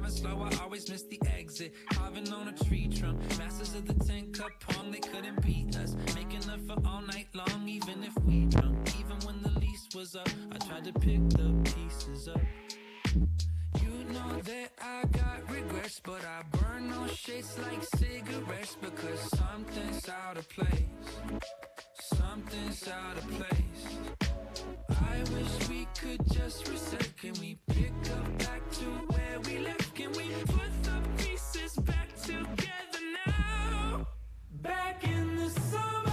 driving slow, I always miss the exit. Carving on a tree trunk, masters of the 10-cup pong, they couldn't beat us. Making up for all night long, even if we drunk. Even when the lease was up, I tried to pick the pieces up. You know that I got regrets, but I burn those shits like cigarettes, because something's out of place. Something's out of place. I wish we could just reset. Can we pick up back to where we left? Can we put the pieces back together now? Back in the summer,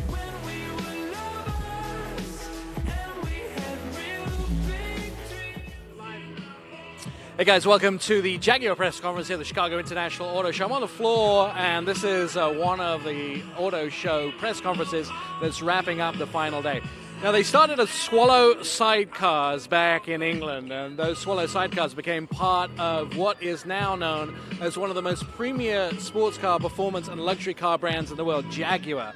when we were lovers, and we had real big dreams. Hey guys, welcome to the Jaguar press conference here at the Chicago International Auto Show. I'm on the floor, and this is one of the auto show press conferences that's wrapping up the final day. Now, they started as Swallow sidecars back in England, and those Swallow sidecars became part of what is now known as one of the most premier sports car performance and luxury car brands in the world, Jaguar.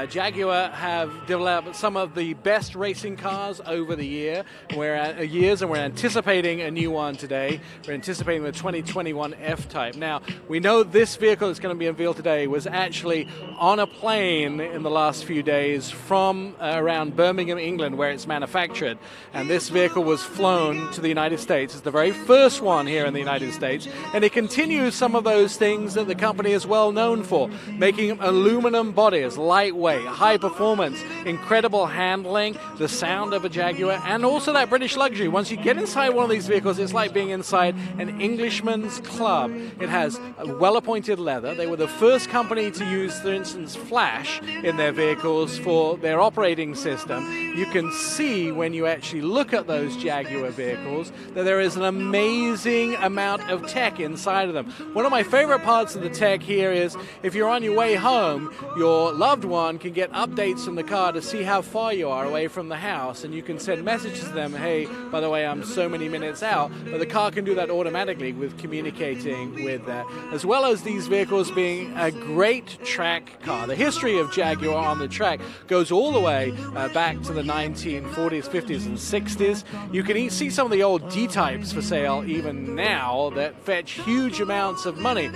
Jaguar have developed some of the best racing cars over the years, and we're anticipating a new one today. We're anticipating the 2021 F-Type. Now, we know this vehicle that's going to be unveiled today was actually on a plane in the last few days from around Birmingham, England, where it's manufactured, and this vehicle was flown to the United States. It's the very first one here in the United States, and it continues some of those things that the company is well known for, making aluminum bodies, lightweight, high performance, incredible handling, the sound of a Jaguar, and also that British luxury. Once you get inside one of these vehicles, it's like being inside an Englishman's club. It has well-appointed leather. They were the first company to use, for instance, flash in their vehicles for their operating system. You can see when you actually look at those Jaguar vehicles that there is an amazing amount of tech inside of them. One of my favorite parts of the tech here is if you're on your way home, your loved one can get updates from the car to see how far you are away from the house, and you can send messages to them, hey, by the way, I'm so many minutes out, but the car can do that automatically with communicating with that, as well as these vehicles being a great track car. The history of Jaguar on the track goes all the way back to the 1940s, 50s, and 60s. You can see some of the old D-types for sale even now that fetch huge amounts of money.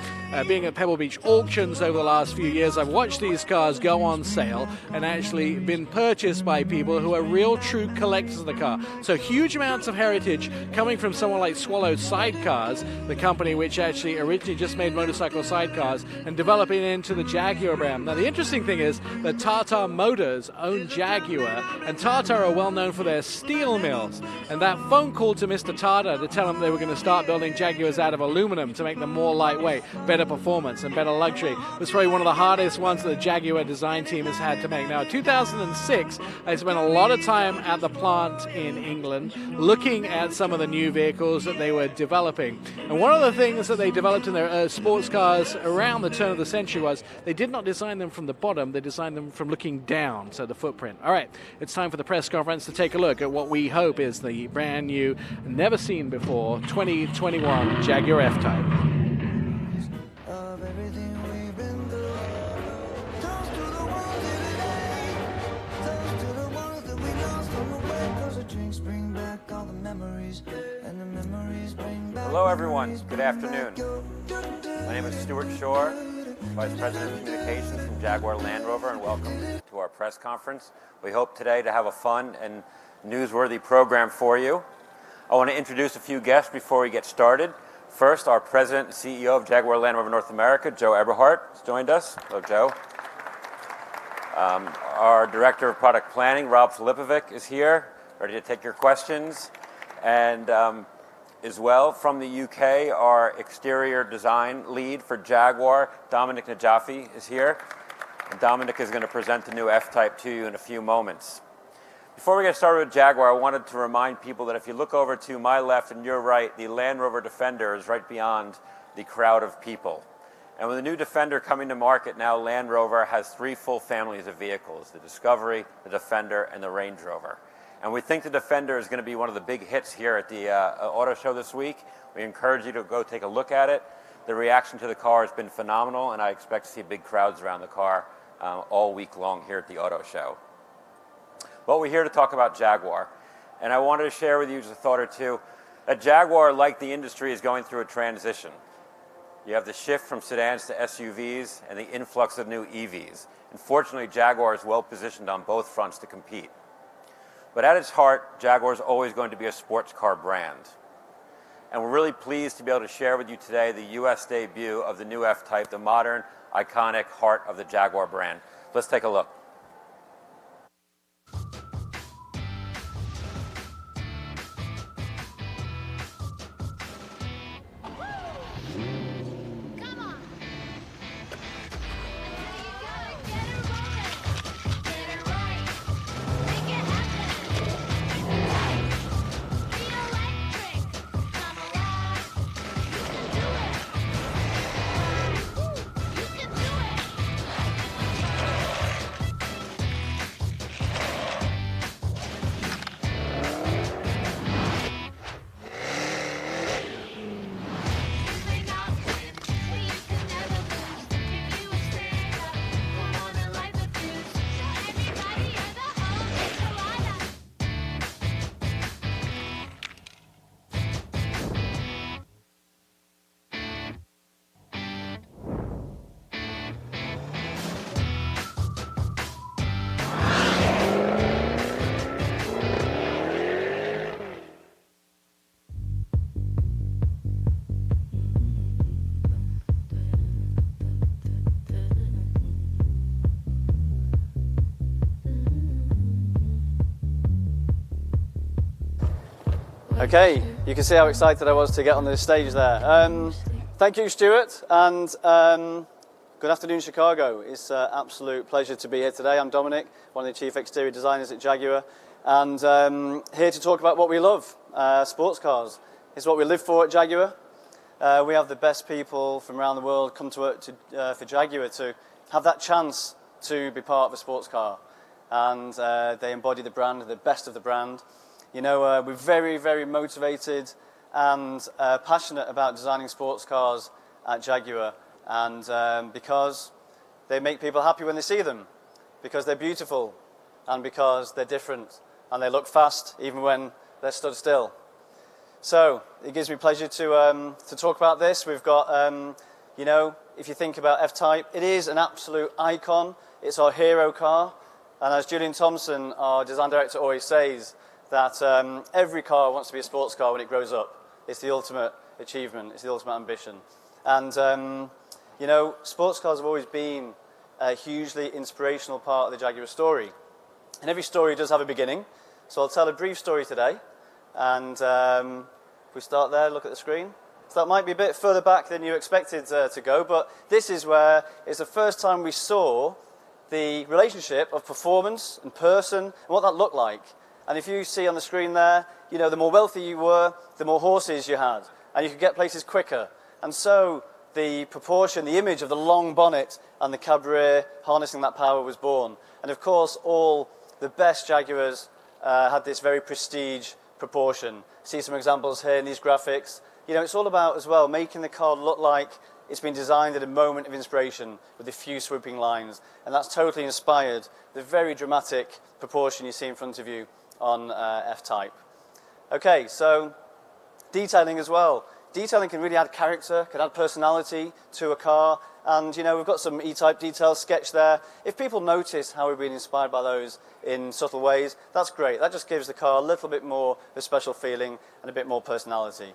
Being at Pebble Beach auctions over the last few years, I've watched these cars go on sale and actually been purchased by people who are real true collectors of the car. So huge amounts of heritage coming from someone like Swallow Sidecars, the company which actually originally just made motorcycle sidecars, and developing it into the Jaguar brand. Now the interesting thing is that Tata Motors own Jaguar, and Tata are well known for their steel mills. And that phone call to Mr. Tata to tell him they were going to start building Jaguars out of aluminum to make them more lightweight, better performance, and better luxury was probably one of the hardest ones that the Jaguar design team has had to make. Now, in 2006, I spent a lot of time at the plant in England looking at some of the new vehicles that they were developing. And one of the things that they developed in their sports cars around the turn of the century was they did not design them from the bottom, they designed them from looking down, so the footprint. All right, it's time for the press conference to take a look at what we hope is the brand new, never seen before, 2021 Jaguar F-Type. Hello everyone, good afternoon. My name is Stuart Shore, Vice President of Communications from Jaguar Land Rover, and welcome to our press conference. We hope today to have a fun and newsworthy program for you. I want to introduce a few guests before we get started. First, our President and CEO of Jaguar Land Rover North America, Joe Eberhardt, has joined us. Hello, Joe. Our Director of Product Planning, Rob Filipovic, is here, ready to take your questions. And as well, from the UK, our exterior design lead for Jaguar, Dominic Najafi, is here. And Dominic is going to present the new F-Type to you in a few moments. Before we get started with Jaguar, I wanted to remind people that if you look over to my left and your right, the Land Rover Defender is right beyond the crowd of people. And with the new Defender coming to market now, Land Rover has three full families of vehicles: the Discovery, the Defender, and the Range Rover. And we think the Defender is going to be one of the big hits here at the auto show this week. We encourage you to go take a look at it. The reaction to the car has been phenomenal, and I expect to see big crowds around the car all week long here at the auto show. But we're here to talk about Jaguar. And I wanted to share with you just a thought or two. At Jaguar, like the industry, is going through a transition. You have the shift from sedans to SUVs and the influx of new EVs. Unfortunately, Jaguar is well positioned on both fronts to compete. But at its heart, Jaguar is always going to be a sports car brand. And we're really pleased to be able to share with you today the US debut of the new F-Type, the modern, iconic heart of the Jaguar brand. Let's take a look. Okay, you can see how excited I was to get on the stage there. Thank you, Stuart, and good afternoon, Chicago. It's an absolute pleasure to be here today. I'm Dominic, one of the chief exterior designers at Jaguar, and here to talk about what we love, sports cars. It's what we live for at Jaguar. We have the best people from around the world come to work for Jaguar to have that chance to be part of a sports car, and they embody the brand, the best of the brand. You know, we're very, very motivated and passionate about designing sports cars at Jaguar, and because they make people happy when they see them, because they're beautiful, and because they're different, and they look fast even when they're stood still. So it gives me pleasure to talk about this. We've got, you know, if you think about F-Type, it is an absolute icon. It's our hero car, and as Julian Thompson, our design director, always says, that every car wants to be a sports car when it grows up. It's the ultimate achievement. It's the ultimate ambition. And, you know, sports cars have always been a hugely inspirational part of the Jaguar story. And every story does have a beginning. So I'll tell a brief story today. And if we start there, look at the screen. So that might be a bit further back than you expected to go, but this is where it's the first time we saw the relationship of performance and person and what that looked like. And if you see on the screen there, you know, the more wealthy you were, the more horses you had, and you could get places quicker. And so the proportion, the image of the long bonnet and the cabriolet harnessing that power was born. And of course, all the best Jaguars had this very prestige proportion. See some examples here in these graphics. You know, it's all about, as well, making the car look like it's been designed at a moment of inspiration with a few swooping lines. And that's totally inspired the very dramatic proportion you see in front of you on F-Type. Okay, so detailing as well. Detailing can really add character, can add personality to a car, and you know, we've got some E-Type details sketched there. If people notice how we've been inspired by those in subtle ways, that's great. That just gives the car a little bit more of a special feeling and a bit more personality.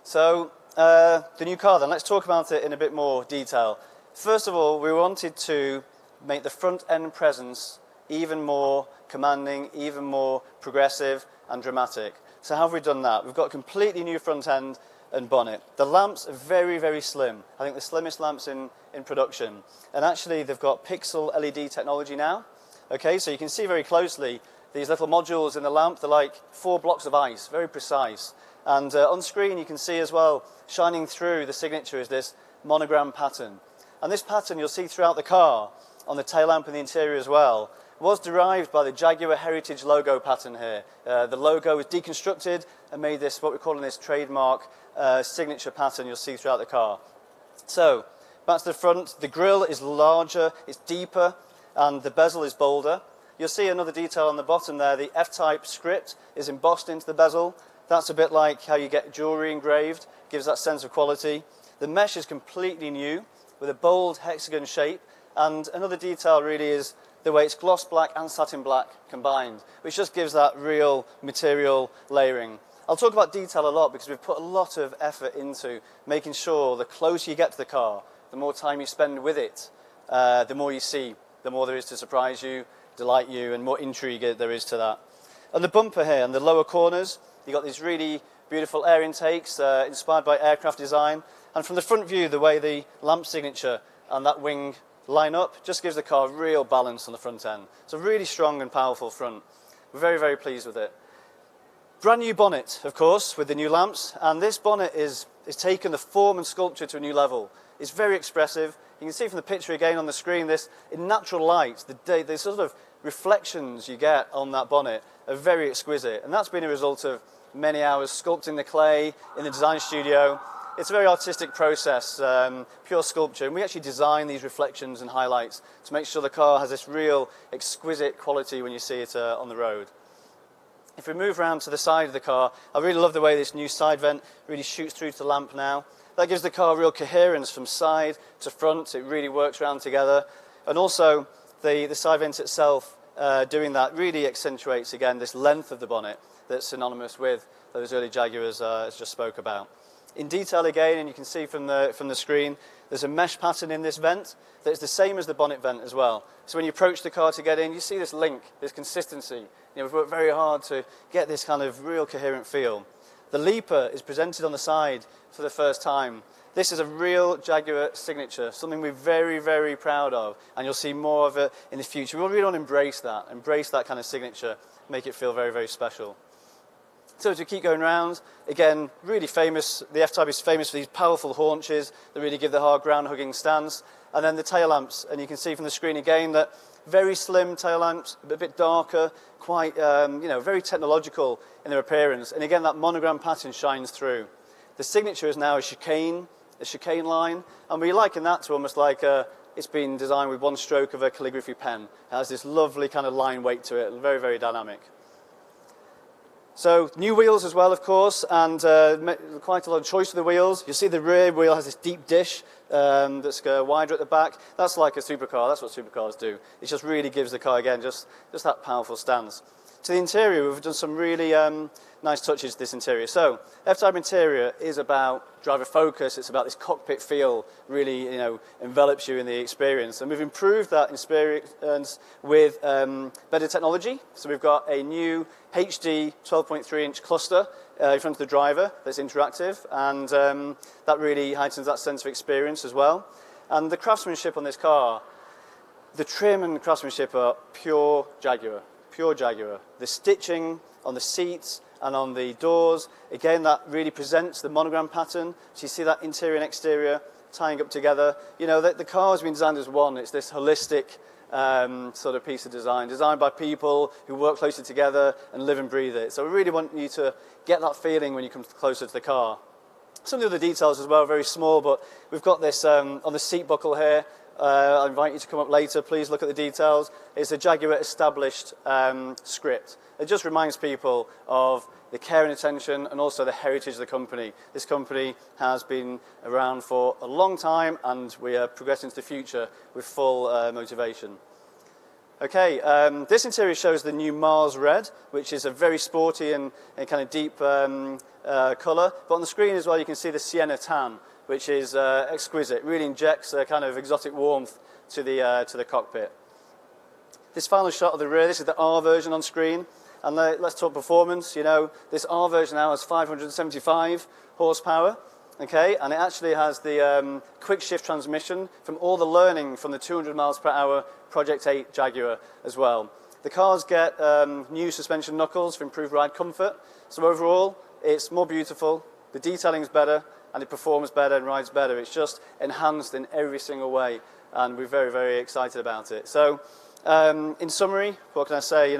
So, the new car then, let's talk about it in a bit more detail. First of all, we wanted to make the front end presence even more commanding, even more progressive and dramatic. So how have we done that? We've got a completely new front end and bonnet. The lamps are very, very slim. I think the slimmest lamps in production. And actually they've got pixel LED technology now. Okay, so you can see very closely these little modules in the lamp. They're like 4 blocks of ice, very precise. And on screen you can see as well, shining through the signature is this monogram pattern. And this pattern you'll see throughout the car, on the tail lamp and the interior as well, was derived by the Jaguar Heritage logo pattern here. The logo was deconstructed and made this, what we're calling this trademark signature pattern you'll see throughout the car. So, back to the front, the grille is larger, it's deeper, and the bezel is bolder. You'll see another detail on the bottom there, the F-Type script is embossed into the bezel, That's a bit like how you get jewelry engraved, gives that sense of quality. The mesh is completely new with a bold hexagon shape, and another detail really is the way it's gloss black and satin black combined, which just gives that real material layering. I'll talk about detail a lot because we've put a lot of effort into making sure the closer you get to the car, the more time you spend with it, the more you see, the more there is to surprise you, delight you, and more intrigue there is to that. On the bumper here, and the lower corners, you've got these really beautiful air intakes inspired by aircraft design. And from the front view, the way the lamp signature and that wing line up just gives the car real balance on the front end. It's a really strong and powerful front. We're very, very pleased with it. Brand new bonnet, of course, with the new lamps. And this bonnet is taken the form and sculpture to a new level. It's very expressive. You can see from the picture again on the screen, this in natural light, the sort of reflections you get on that bonnet are very exquisite. And that's been a result of many hours sculpting the clay in the design studio. It's a very artistic process, pure sculpture. And we actually design these reflections and highlights to make sure the car has this real exquisite quality when you see it on the road. If we move around to the side of the car, I really love the way this new side vent really shoots through to the lamp now. That gives the car real coherence from side to front. It really works around together. And also, the side vent itself, doing that really accentuates, again, this length of the bonnet that's synonymous with those early Jaguars I just spoke about. In detail again, and you can see from the screen, there's a mesh pattern in this vent that's the same as the bonnet vent as well. So when you approach the car to get in, you see this link, this consistency. We've worked very hard to get this kind of real coherent feel. The leaper is presented on the side for the first time. This is a real Jaguar signature, something we're very, very proud of, and you'll see more of it in the future. We really want to embrace that kind of signature, make it feel very, very special. So as we keep going round, again, really famous, the F-Type is famous for these powerful haunches that really give the hard ground-hugging stance. And then the tail lamps, and you can see from the screen again that very slim tail lamps, a bit darker, quite, very technological in their appearance. And again, that monogram pattern shines through. The signature is now a chicane line, and we liken that to almost like it's been designed with one stroke of a calligraphy pen. It has this lovely kind of line weight to it, very, very dynamic. So new wheels as well, of course, and quite a lot of choice of the wheels. You see the rear wheel has this deep dish that's wider at the back. That's like a supercar. That's what supercars do. It just really gives the car, again, just that powerful stance. To the interior, we've done some really nice touches to this interior. So F-Type interior is about driver focus. It's about this cockpit feel, really envelops you in the experience. And we've improved that experience with better technology. So we've got a new HD 12.3-inch cluster in front of the driver that's interactive, and that really heightens that sense of experience as well. And the craftsmanship on this car, the trim and craftsmanship are pure Jaguar. Pure Jaguar. The stitching on the seats and on the doors, again, that really presents the monogram pattern. So you see that interior and exterior tying up together. The car has been designed as one. It's this holistic sort of piece of design, designed by people who work closely together and live and breathe it. So we really want you to get that feeling when you come closer to the car. Some of the other details as well, very small, but we've got this on the seat buckle here. I invite you to come up later. Please look at the details. It's a Jaguar established script. It just reminds people of the care and attention and also the heritage of the company. This company has been around for a long time, and we are progressing to the future with full motivation. Okay, this interior shows the new Mars Red, which is a very sporty and kind of deep colour. But on the screen as well, you can see the Sienna Tan, which is exquisite. Really injects a kind of exotic warmth to the cockpit. This final shot of the rear, this is the R version on screen. And let's talk performance. This R version now has 575 horsepower. Okay, and it actually has the quick shift transmission from all the learning from the 200 miles per hour Project 8 Jaguar as well. The cars get new suspension knuckles for improved ride comfort. So overall, it's more beautiful, the detailing is better, and it performs better and rides better. It's just enhanced in every single way, and we're very, very excited about it. So in summary, what can I say?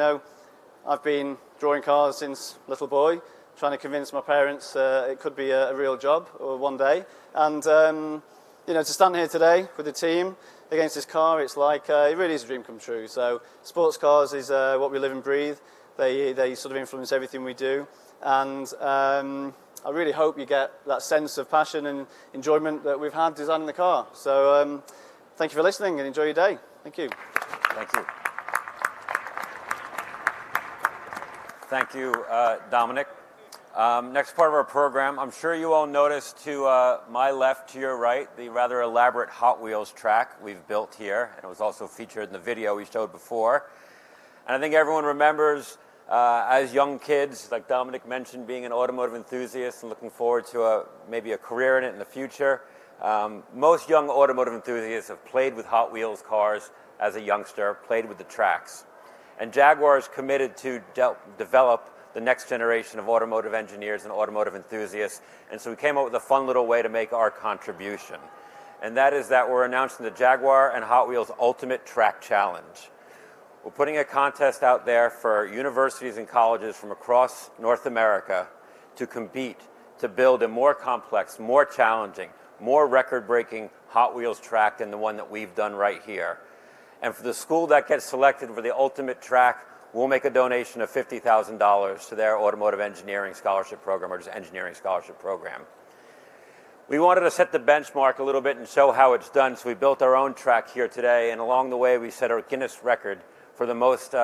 I've been drawing cars since little boy, trying to convince my parents it could be a real job one day. And, to stand here today with the team against this car, it's like, it really is a dream come true. So sports cars is what we live and breathe. They sort of influence everything we do. And I really hope you get that sense of passion and enjoyment that we've had designing the car. So thank you for listening and enjoy your day. Thank you. Thank you. Thank you, Dominic. Next part of our program, I'm sure you all noticed to my left, to your right, the rather elaborate Hot Wheels track we've built here. And it was also featured in the video we showed before. And I think everyone remembers, as young kids, like Dominic mentioned, being an automotive enthusiast and looking forward to maybe a career in it in the future. Most young automotive enthusiasts have played with Hot Wheels cars as a youngster, played with the tracks. And Jaguar is committed to develop the next generation of automotive engineers and automotive enthusiasts. And so we came up with a fun little way to make our contribution. And that is that we're announcing the Jaguar and Hot Wheels Ultimate Track Challenge. We're putting a contest out there for universities and colleges from across North America to compete, to build a more complex, more challenging, more record-breaking Hot Wheels track than the one that we've done right here. And for the school that gets selected for the ultimate track, we'll make a donation of $50,000 to their automotive engineering scholarship program, or just engineering scholarship program. We wanted to set the benchmark a little bit and show how it's done, so we built our own track here today, and along the way we set a Guinness record for the most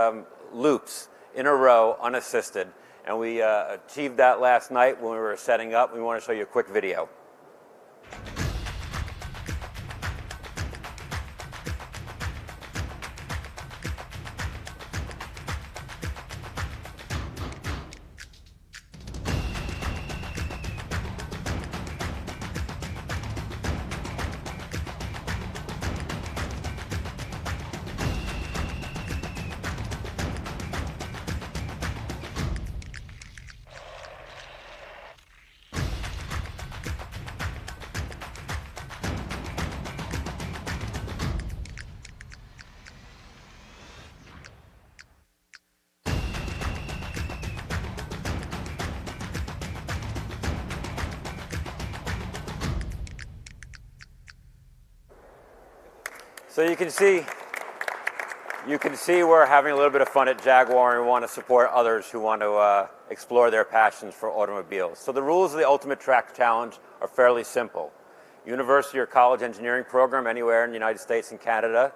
loops in a row, unassisted. And we achieved that last night when we were setting up. We want to show you a quick video. So you can see we're having a little bit of fun at Jaguar, and we want to support others who want to explore their passions for automobiles. So the rules of the Ultimate Track Challenge are fairly simple. University or college engineering program anywhere in the United States and Canada,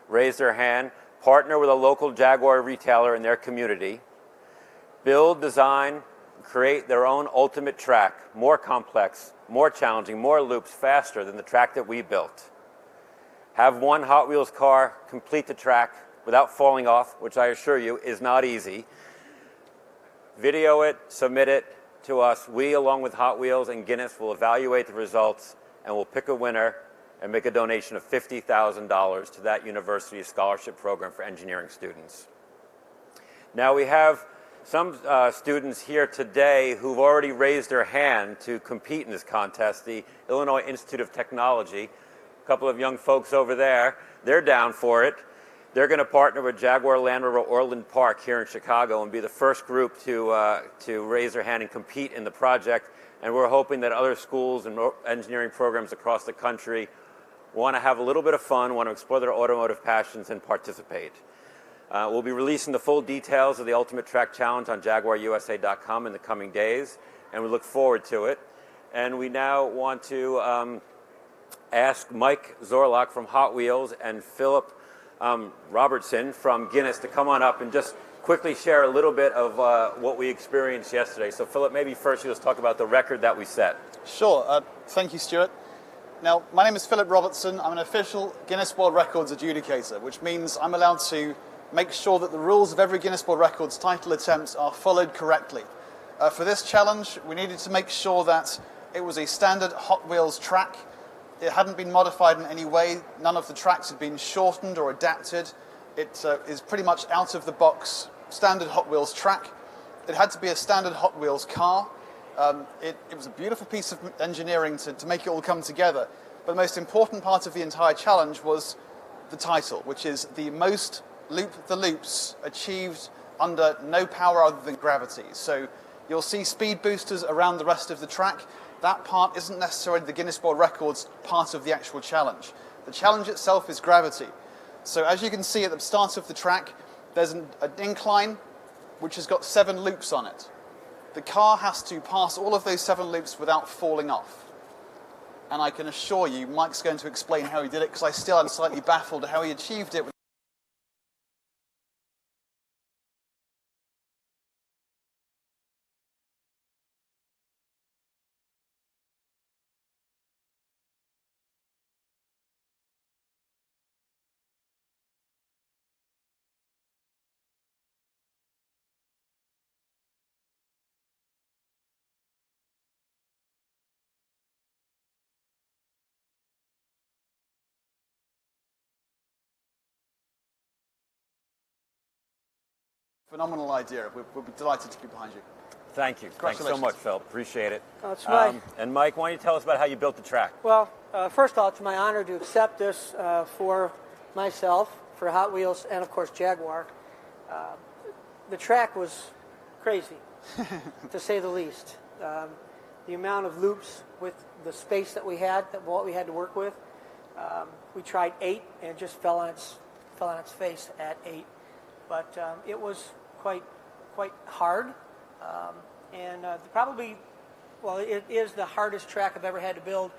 raise their hand, partner with a local Jaguar retailer in their community, build, design, create their own ultimate track, more complex, more challenging, more loops, faster than the track that we built. Have one Hot Wheels car complete the track without falling off, which I assure you is not easy. Video it, submit it to us. We, along with Hot Wheels and Guinness, will evaluate the results and we'll pick a winner and make a donation of $50,000 to that university's scholarship program for engineering students. Now we have some students here today who've already raised their hand to compete in this contest. The Illinois Institute of Technology, a couple of young folks over there, they're down for it. They're going to partner with Jaguar Land Rover Orland Park here in Chicago and be the first group to raise their hand and compete in the project. And we're hoping that other schools and engineering programs across the country want to have a little bit of fun, want to explore their automotive passions and participate. We'll be releasing the full details of the Ultimate Track Challenge on JaguarUSA.com in the coming days, and we look forward to it. And we now want to ask Mike Zorlock from Hot Wheels and Philip Robertson from Guinness to come on up and just quickly share a little bit of what we experienced yesterday. So Philip, maybe first you just talk about the record that we set. Sure. Thank you, Stuart. Now, my name is Philip Robertson. I'm an official Guinness World Records adjudicator, which means I'm allowed to make sure that the rules of every Guinness World Records title attempt are followed correctly. For this challenge, we needed to make sure that it was a standard Hot Wheels track. It hadn't been modified in any way. None of the tracks had been shortened or adapted. It is pretty much out of the box standard Hot Wheels track. It had to be a standard Hot Wheels car. It was a beautiful piece of engineering to make it all come together. But the most important part of the entire challenge was the title, which is the most loop the loops achieved under no power other than gravity. So you'll see speed boosters around the rest of the track. That part isn't necessarily the Guinness World Records part of the actual challenge. The challenge itself is gravity. So as you can see at the start of the track, there's an incline which has got 7 loops on it. the car has to pass all of those 7 loops without falling off. And I can assure you, Mike's going to explain how he did it, because I still am slightly baffled at how he achieved it. Phenomenal idea. We'll be delighted to be behind you. Thank you. Thanks so much, Phil. Appreciate it. It's my, and Mike, why don't you tell us about how you built the track? well, first of all, it's my honor to accept this for myself, for Hot Wheels, and of course Jaguar. The track was crazy, to say the least. The amount of loops with the space that we had, what we had to work with. We tried 8 and it just fell on its face at 8. But it was quite hard, and probably, well, it is the hardest track I've ever had to build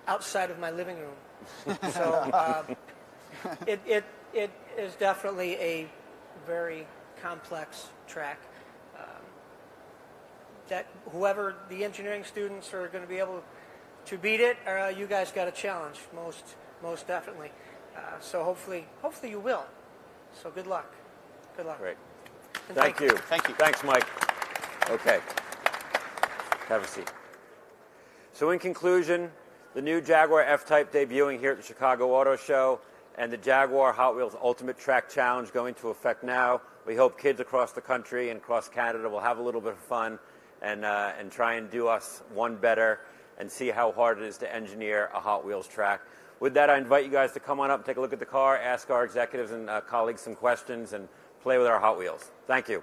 outside of my living room. So it is definitely a very complex track. That whoever the engineering students are going to be able to beat it, you guys got a challenge, most definitely. So hopefully you will. So good luck. Good luck. Great. And Thank you. Thank you. Thanks, Mike. Okay. Have a seat. So in conclusion, the new Jaguar F-Type debuting here at the Chicago Auto Show and the Jaguar Hot Wheels Ultimate Track Challenge going into effect now. We hope kids across the country and across Canada will have a little bit of fun and try and do us one better and see how hard it is to engineer a Hot Wheels track. With that, I invite you guys to come on up, take a look at the car, ask our executives and colleagues some questions, and play with our Hot Wheels. Thank you.